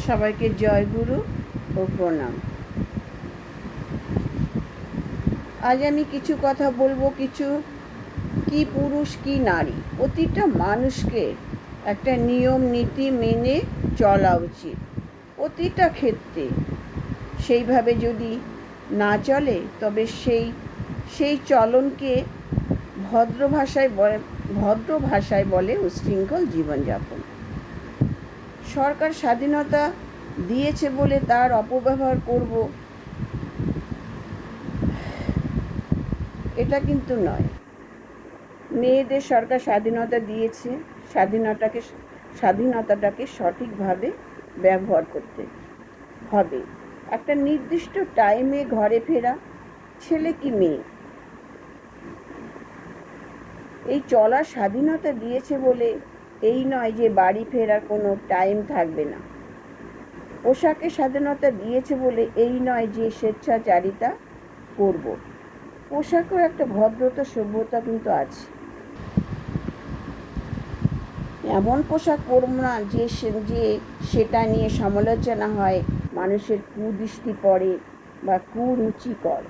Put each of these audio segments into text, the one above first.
সবাইকে জয় গুরু ও প্রণাম। আজ আমি কিছু কথা বলবো, কিছু কি পুরুষ কি নারী, প্রতিটা মানুষকে একটা নিয়ম নীতি মেনে চলা উচিত। প্রতিটা ক্ষেত্রে সেইভাবে যদি না চলে তবে সেই চলনকে ভদ্র ভাষায় বলে উচ্ছৃঙ্খল জীবনযাপন। সরকার স্বাধীনতা দিয়েছে বলে তার অপব্যবহার করব, এটা কিন্তু নয়। মেয়েদের সরকার স্বাধীনতা দিয়েছে, স্বাধীনতাটাকে সঠিকভাবে ব্যবহার করতে হবে। একটা নির্দিষ্ট টাইমে ঘরে ফেরা, ছেলে কি মেয়ে, এই চলার স্বাধীনতা দিয়েছে বলে এই নয় যে বাড়ি ফেরার কোনো টাইম থাকবে না। পোশাকের স্বাধীনতা দিয়েছে বলে এই নয় যে স্বেচ্ছাচারিতা করব। পোশাকেও একটা ভদ্রতা সভ্যতা কিন্তু আছে। এমন পোশাক পরব না যে সেটা নিয়ে সমালোচনা হয়, মানুষের কুদৃষ্টি পড়ে বা কুরুচিকর।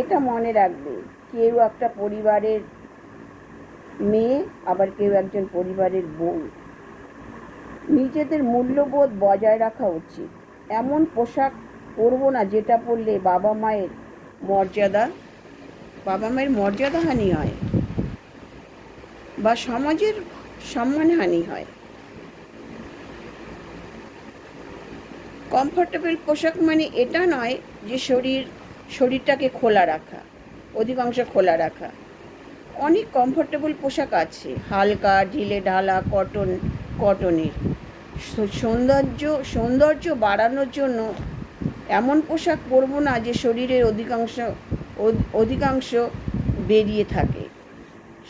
এটা মনে রাখবে, কেউ একটা পরিবারের মেয়ে, আবার কেউ একজন পরিবারের বউ। নিজেদের মূল্যবোধ বজায় রাখা উচিত। এমন পোশাক পরব না যেটা পরলে বাবা মায়ের মর্যাদাহানি হয় বা সমাজের সম্মানহানি হয়। কমফোর্টেবল পোশাক মানে এটা নয় যে শরীরটাকে খোলা রাখা, অধিকাংশ খোলা রাখা। অনেক কমফোর্টেবল পোশাক আছে, হালকা ঢিলে ঢালা কটনের। সৌন্দর্য বাড়ানোর জন্য এমন পোশাক পরব না যে শরীরের অধিকাংশ বেরিয়ে থাকে।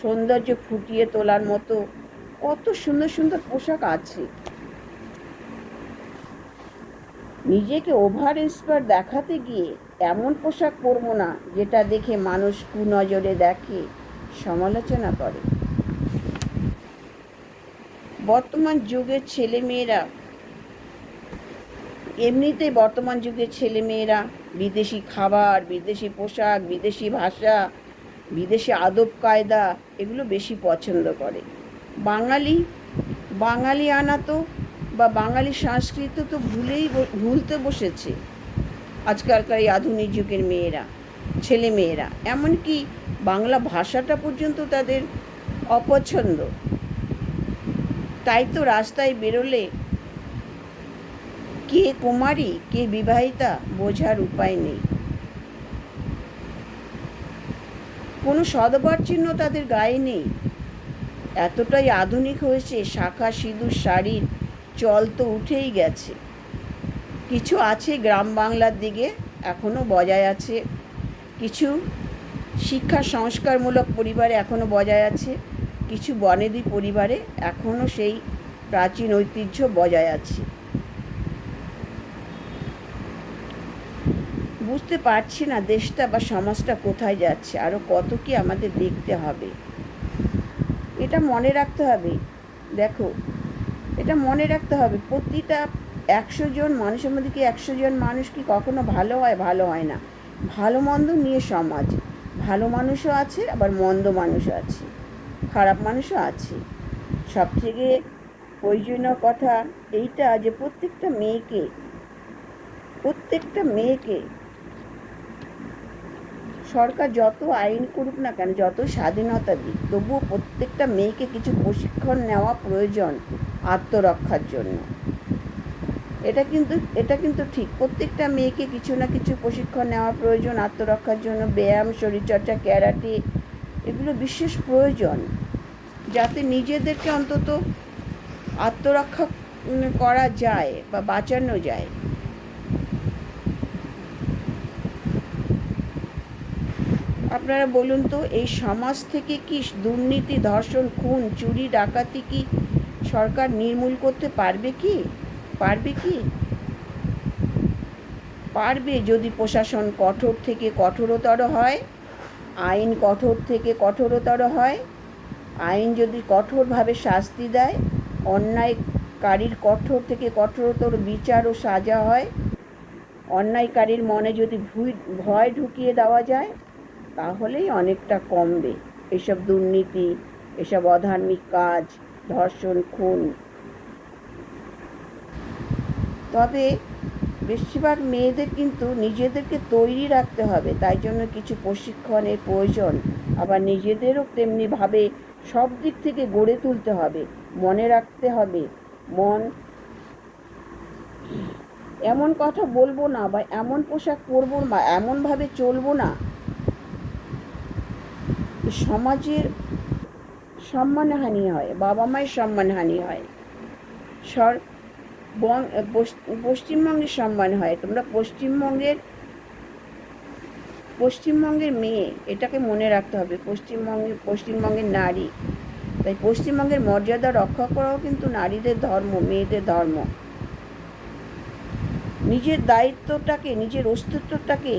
সৌন্দর্য ফুটিয়ে তোলার মতো কত সুন্দর সুন্দর পোশাক আছে। নিজেকে ওভার ইন্সপায়ার দেখাতে গিয়ে এমন পোশাক পরব না যেটা দেখে মানুষ কুনজরে দেখে, সমালোচনা করে। বর্তমান যুগের ছেলেমেয়েরা বিদেশি খাবার, বিদেশি পোশাক, বিদেশি ভাষা, বিদেশি আদব কায়দা এগুলো বেশি পছন্দ করে। বাঙালি আনাতো বা বাঙালি সংস্কৃতি তো ভুলতে বসেছে আজকালকার এই আধুনিক যুগের ছেলেমেয়েরা। এমনকি বাংলা ভাষাটা পর্যন্ত তাদের অপছন্দ। তাই তো রাস্তায় বেরোলে কে কুমারী কে বিবাহিতা বোঝার উপায় নেই। কোনো সদবার চিহ্ন তাদের গায়ে নেই। এতটাই আধুনিক হয়েছে, শাঁখা সিঁদুর শাড়ির চল তো উঠেই গেছে। কিছু আছে গ্রাম বাংলার দিকে এখনও বজায় আছে, কিছু শিক্ষা সংস্কারমূলক পরিবারে এখনও বজায় আছে, কিছু বনেদি পরিবারে এখনও সেই প্রাচীন ঐতিহ্য বজায় আছে। বুঝতে পারছি না দেশটা বা সমাজটা কোথায় যাচ্ছে, আরও কত কি আমাদের দেখতে হবে। এটা মনে রাখতে হবে। দেখো, এটা মনে রাখতে হবে, প্রতিটা 100 জন মানুষের মধ্যে কি 100 জন মানুষ কি কখনো ভালো হয়? ভালো হয় না। ভালো মন্দ নিয়ে সমাজ। ভালো মানুষও আছে, আবার মন্দ মানুষও আছে, খারাপ মানুষও আছে। সবথেকে প্রয়োজনীয় কথা এইটা যে প্রত্যেকটা মেয়েকে সরকার যত আইন করুক না কেন, যত স্বাধীনতা দিক, তবুও প্রত্যেকটা মেয়েকে কিছু প্রশিক্ষণ নেওয়া প্রয়োজন আত্মরক্ষার জন্য। এটা কিন্তু ঠিক, প্রত্যেকটা মেয়েকে কিছু না কিছু প্রশিক্ষণ নেওয়া প্রয়োজন আত্মরক্ষার জন্য। ব্যায়াম, শরীরচর্চা, ক্যারাটে এগুলো বিশেষ প্রয়োজন, যাতে নিজেদেরকে অন্তত আত্মরক্ষা করা যায় বা বাঁচানো যায়। আপনারা বলুন তো, এই সমাজ থেকে কি দুর্নীতি, ধর্ষণ, খুন, চুরি, ডাকাতি কি সরকার নির্মূল করতে পারবে কি? পারবে যদি প্রশাসন কঠোর থেকে কঠোরতর হয়, আইন কঠোর থেকে কঠোরতর হয়, আইন যদি কঠোরভাবে শাস্তি দেয়, অন্যায় কারীর কঠোর থেকে কঠোরতর বিচার ও সাজা হয়, অন্যায়কারীর মনে যদি ভয় ঢুকিয়ে দেওয়া যায়, তাহলেই অনেকটা কমবে এসব দুর্নীতি, এসব অধার্মিক কাজ, ধর্ষণ, খুন। তবে বেশিরভাগ মেয়েদের কিন্তু নিজেদেরকে তৈরি রাখতে হবে, তাই জন্য কিছু প্রশিক্ষণের প্রয়োজন। আবার নিজেদেরও তেমনিভাবে সব দিক থেকে গড়ে তুলতে হবে। মনে রাখতে হবে, মন এমন কথা বলবো না বা এমন পোশাক পরবো না, এমনভাবে চলবো না, সমাজের সম্মানহানি হয়, বাবা মায়ের সম্মানহানি হয়, পশ্চিমবঙ্গের সম্মান হয়। তোমরা পশ্চিমবঙ্গের মেয়ে, এটাকে মনে রাখতে হবে। পশ্চিমবঙ্গের নারী, তাই পশ্চিমবঙ্গের মর্যাদা রক্ষা করাও কিন্তু নারীদের ধর্ম, মেয়েদের ধর্ম। নিজের দায়িত্বটাকে, নিজের অস্তিত্বটাকে,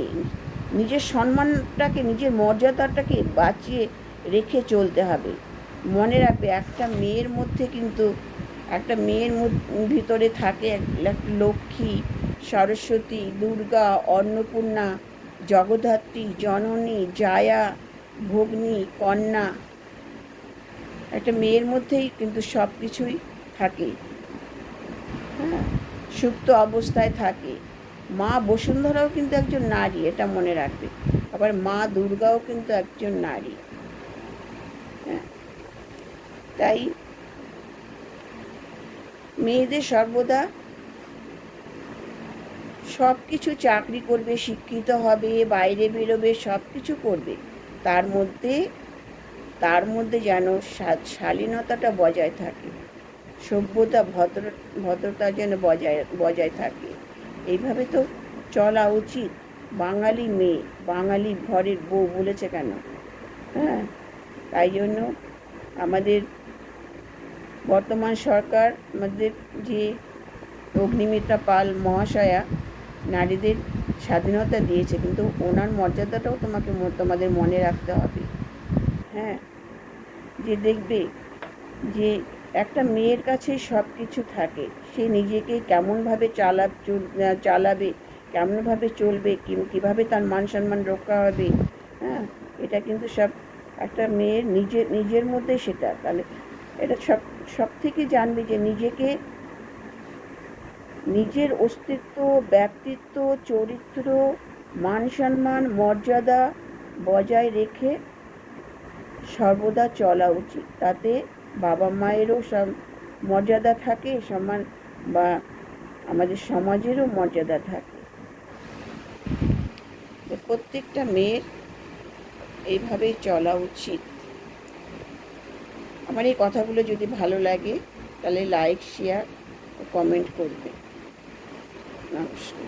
নিজের সম্মানটাকে, নিজের মর্যাদাটাকে বাঁচিয়ে রেখে চলতে হবে। মনে রাখবে, একটা মেয়ের মধ্যে কিন্তু, একটা মেয়ের ভিতরে থাকে একটা লক্ষ্মী, সরস্বতী, দুর্গা, অন্নপূর্ণা, জগদ্ধাত্রী, জননী, জায়া, ভগ্নী, কন্যা। একটা মেয়ের মধ্যেই কিন্তু সব কিছুই থাকে। হ্যাঁ, সুপ্ত অবস্থায় থাকে। মা বসুন্ধরাও কিন্তু একজন নারী, এটা মনে রাখবে। আবার মা দুর্গাও কিন্তু একজন নারী। হ্যাঁ, তাই মেয়েদের সর্বদা সব কিছু, চাকরি করবে, শিক্ষিত হবে, বাইরে বেরোবে, সব কিছু করবে, তার মধ্যে যেন শালীনতাটা বজায় থাকে, সভ্যতা, ভদ্রতা যেন বজায় থাকে। এইভাবে তো চলা উচিত। বাঙালি মেয়ে, বাঙালি ঘরের বউ বলেছে কেন? হ্যাঁ, তাই জন্য আমাদের বর্তমান সরকার, আমাদের যে অগ্নিমিত্রা পাল মহাশয়া নারীদের স্বাধীনতা দিয়েছে, কিন্তু ওনার মর্যাদাটাও তোমাদের মনে রাখতে হবে। হ্যাঁ, যে দেখবে যে একটা মেয়ের কাছে সব কিছু থাকে, সে নিজেকে কেমনভাবে চালাবে, কেমনভাবে চলবে, কীভাবে তার মান সম্মান রক্ষা হবে। হ্যাঁ, এটা কিন্তু সব একটা মেয়ের নিজের মধ্যে সেটা, তাহলে এটা সব থেকে জানবে যে নিজের অস্তিত্ব, ব্যক্তিত্ব, চরিত্র, মান সম্মান, মর্যাদা বজায় রেখে সর্বদা চলা উচিত। তাতে বাবা মায়েরও সব মর্যাদা থাকে, সম্মান, বা আমাদের সমাজেরও মর্যাদা থাকে। প্রত্যেকটা মেয়ের এইভাবেই চলা উচিত। আমার এই কথাগুলো যদি ভালো লাগে, তাহলে লাইক, শেয়ার ও কমেন্ট করবে। নমস্কার।